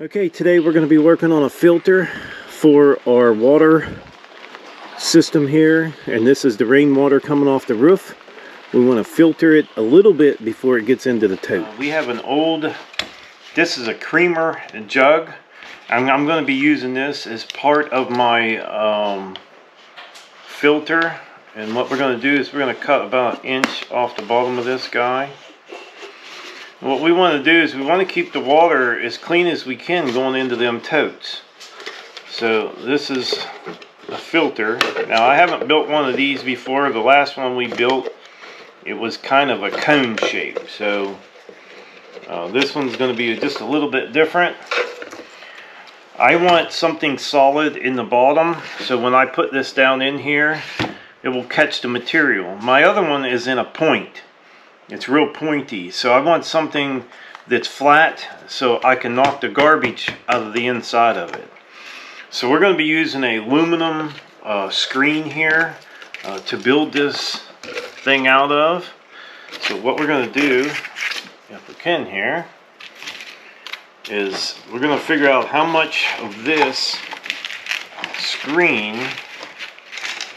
Okay, today we're going to be working on a filter for our water system here, and this is the rainwater coming off the roof. We want to filter it a little bit before it gets into the tote. We have an old, this is a creamer jug. I'm going to be using this as part of my filter, and what we're going to do is we're going to cut about an inch off the bottom of this guy. What we want to do is we want to keep the water as clean as we can going into them totes. So this is a filter. Now I haven't built one of these before. The last one we built, it was kind of a cone shape. So this one's going to be just a little bit different. I want something solid in the bottom, so when I put this down in here, it will catch the material. My other one is in a point. It's real pointy, so I want something that's flat so I can knock the garbage out of the inside of it. So we're going to be using an aluminum screen here to build this thing out of. So what we're going to do, if we can here, is we're going to figure out how much of this screen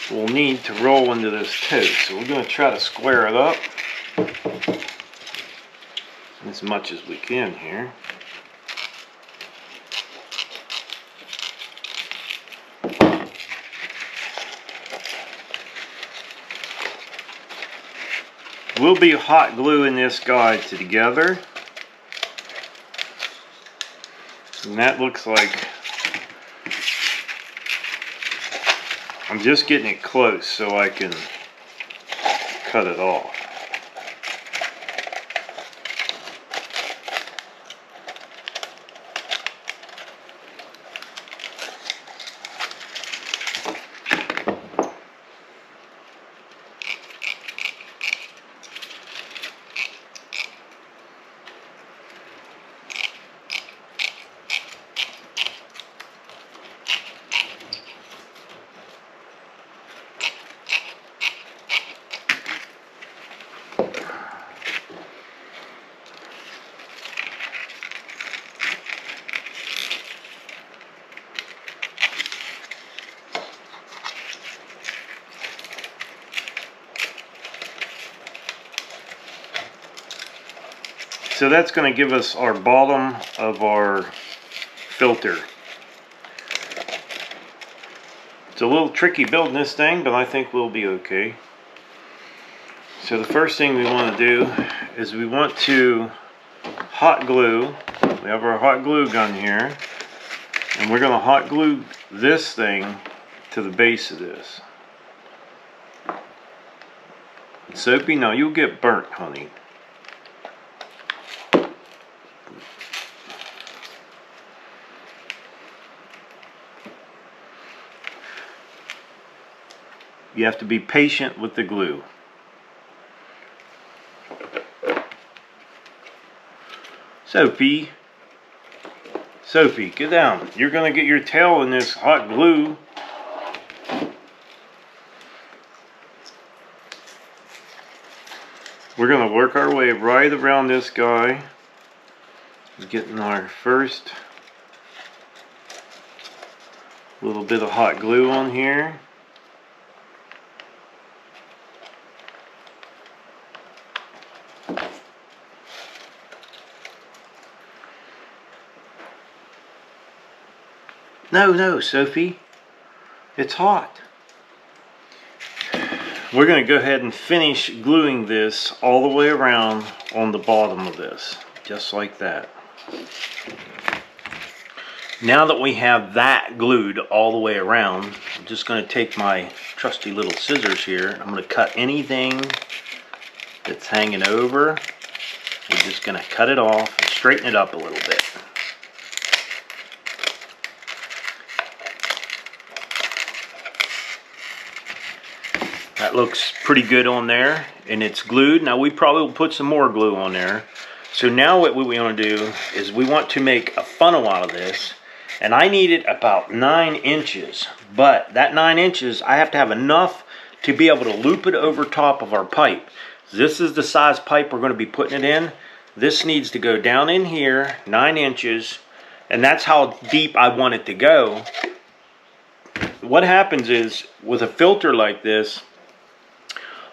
we'll need to roll into this tote. So we're going to try to square it up as much as we can here. We'll be hot gluing this guy together, and that looks like I'm just getting it close so I can cut it off. So that's going to give us our bottom of our filter. It's a little tricky building this thing, but I think we'll be okay. So the first thing we want to do is we want to hot glue. We have our hot glue gun here, and we're going to hot glue this thing to the base of this. Soapy, no, you'll get burnt, honey. You have to be patient with the glue. Soapy, get down. You're going to get your tail in this hot glue. We're going to work our way right around this guy, getting our first little bit of hot glue on here. No, Sophie. It's hot. We're going to go ahead and finish gluing this all the way around on the bottom of this. Just like that. Now that we have that glued all the way around, I'm just going to take my trusty little scissors here. I'm going to cut anything that's hanging over. We're just going to cut it off and straighten it up a little bit. That looks pretty good on there, and it's glued. Now we probably will put some more glue on there. So now what we want to do is we want to make a funnel out of this, and I need it about 9 inches. But that 9 inches, I have to have enough to be able to loop it over top of our pipe. This is the size pipe we're going to be putting it in. This needs to go down in here 9 inches, And that's how deep I want it to go. What happens is, with a filter like this,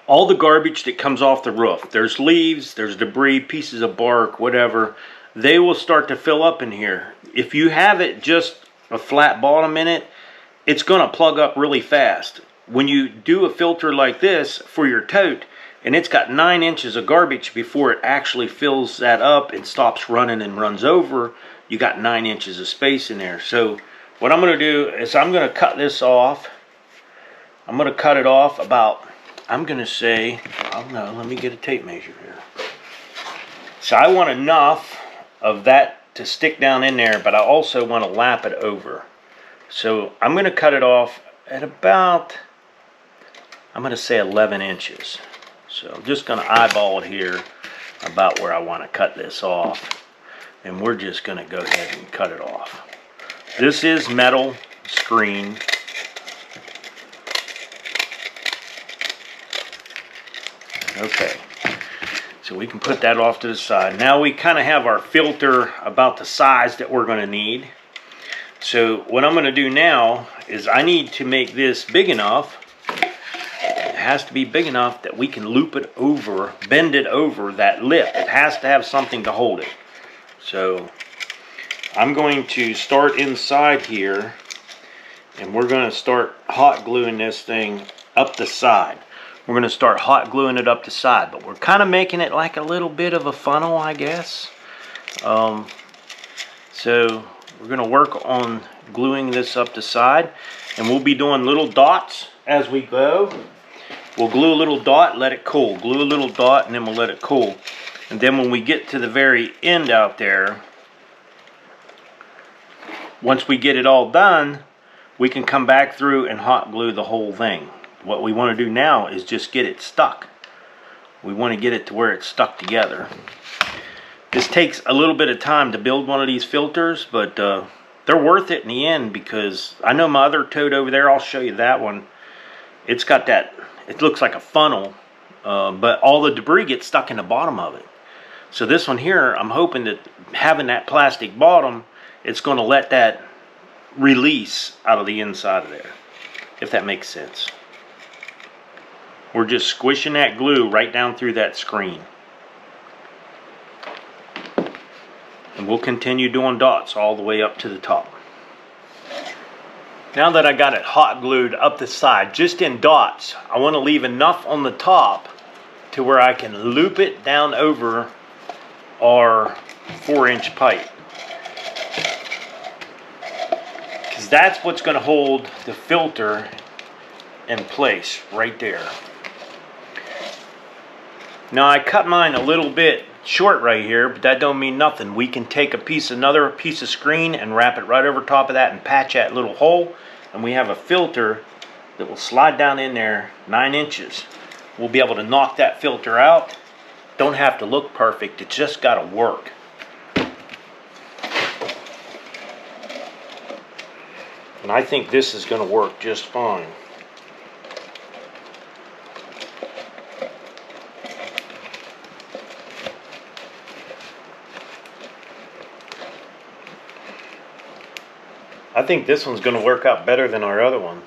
all the garbage that comes off the roof, there's leaves, there's debris, pieces of bark, whatever, they will start to fill up in here. If you have it just a flat bottom in it, it's going to plug up really fast. When you do a filter like this for your tote, and it's got 9 inches of garbage before it actually fills that up and stops running and runs over, you got 9 inches of space in there. So what I'm going to do is I'm going to cut this off. I'm going to cut it off about, I'm going to say, oh no, let me get a tape measure here. So I want enough of that to stick down in there, but I also want to lap it over. So I'm going to cut it off at about, I'm going to say 11 inches. So I'm just going to eyeball it here about where I want to cut this off. And we're just going to go ahead and cut it off. This is metal screen. Okay. So we can put that off to the side. Now we kind of have our filter about the size that we're going to need. So what I'm going to do now is I need to make this big enough. It has to be big enough that we can loop it over, bend it over that lip. It has to have something to hold it. So I'm going to start inside here, and we're going to start hot gluing this thing up the side. We're going to start hot gluing it up the side, but we're kind of making it like a little bit of a funnel, I guess. So we're going to work on gluing this up the side, and we'll be doing little dots as we go. We'll glue a little dot, let it cool. Glue a little dot, and then we'll let it cool. And then when we get to the very end out there, once we get it all done, we can come back through and hot glue the whole thing. What we want to do now is just get it stuck. We want to get it to where it's stuck together. This takes a little bit of time to build one of these filters, but they're worth it in the end, because I know my other tote over there, I'll show you that one. It's got that, it looks like a funnel, but all the debris gets stuck in the bottom of it. So this one here, I'm hoping that having that plastic bottom, it's going to let that release out of the inside of there, if that makes sense. We're just squishing that glue right down through that screen. And we'll continue doing dots all the way up to the top. Now that I got it hot glued up the side, just in dots, I want to leave enough on the top to where I can loop it down over our 4-inch pipe. Because that's what's going to hold the filter in place right there. Now I cut mine a little bit short right here, but that don't mean nothing. We can take another piece of screen and wrap it right over top of that and patch that little hole, and we have a filter that will slide down in there 9 inches. We'll be able to knock that filter out. Don't have to look perfect, it's just got to work. And I think this is going to work just fine. I think this one's going to work out better than our other one.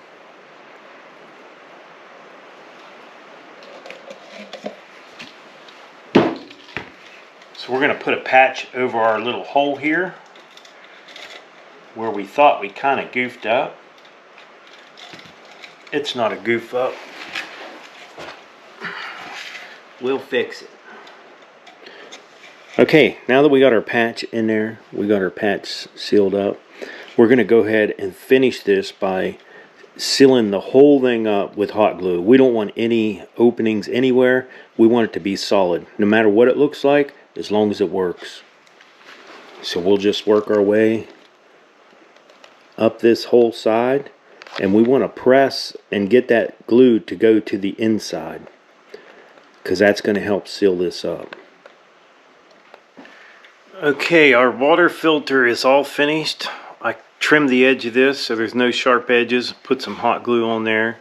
So we're going to put a patch over our little hole here where we thought we kind of goofed up. It's not a goof up. We'll fix it. Okay, now that we got our patch in there, we got our patch sealed up, we're going to go ahead and finish this by sealing the whole thing up with hot glue. We don't want any openings anywhere. We want it to be solid, no matter what it looks like, as long as it works. So we'll just work our way up this whole side, and we want to press and get that glue to go to the inside, because that's going to help seal this up. Okay, our water filter is all finished. I trimmed the edge of this so there's no sharp edges, put some hot glue on there.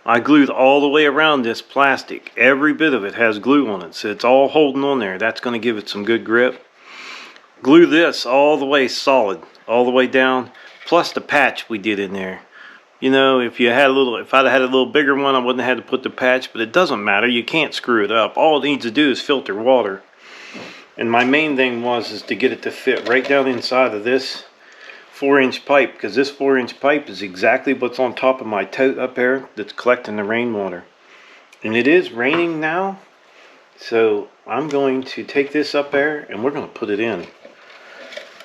I glued all the way around this plastic. Every bit of it has glue on it, so it's all holding on there. That's going to give it some good grip. Glue this all the way solid. all the way down, plus the patch we did in there. You know, if I'd have had a little bigger one, I wouldn't have had to put the patch, but it doesn't matter. You can't screw it up. All it needs to do is filter water. And my main thing is to get it to fit right down inside of this 4-inch pipe, because this 4-inch pipe is exactly what's on top of my tote up there that's collecting the rainwater. And it is raining now, so I'm going to take this up there and we're going to put it in.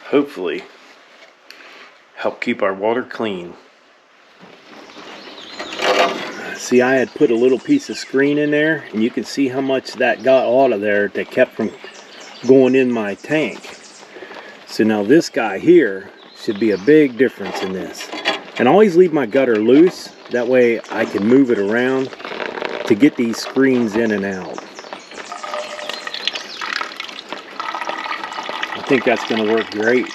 Hopefully help keep our water clean. See, I had put a little piece of screen in there, and you can see how much that got out of there that kept from going in my tank. So now this guy here should be a big difference in this. And I always leave my gutter loose, that way I can move it around to get these screens in and out. I think that's going to work great.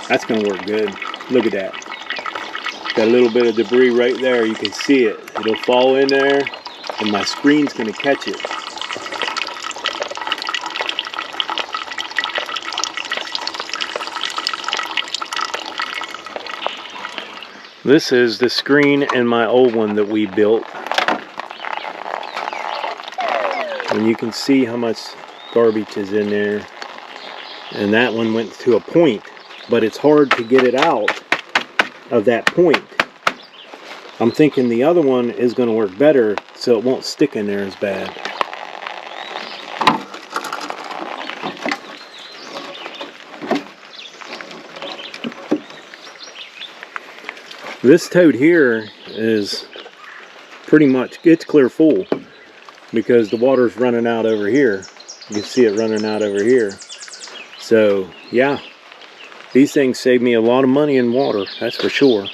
That's going to work good. Look at that. Got a little bit of debris right there. You can see it. It'll fall in there and my screen's going to catch it. This is the screen in my old one that we built. And you can see how much garbage is in there. And that one went to a point, but it's hard to get it out of that point. I'm thinking the other one is going to work better, so it won't stick in there as bad. This tote here is pretty much, it's clear full because the water's running out over here. You can see it running out over here. So yeah, these things save me a lot of money in water, that's for sure.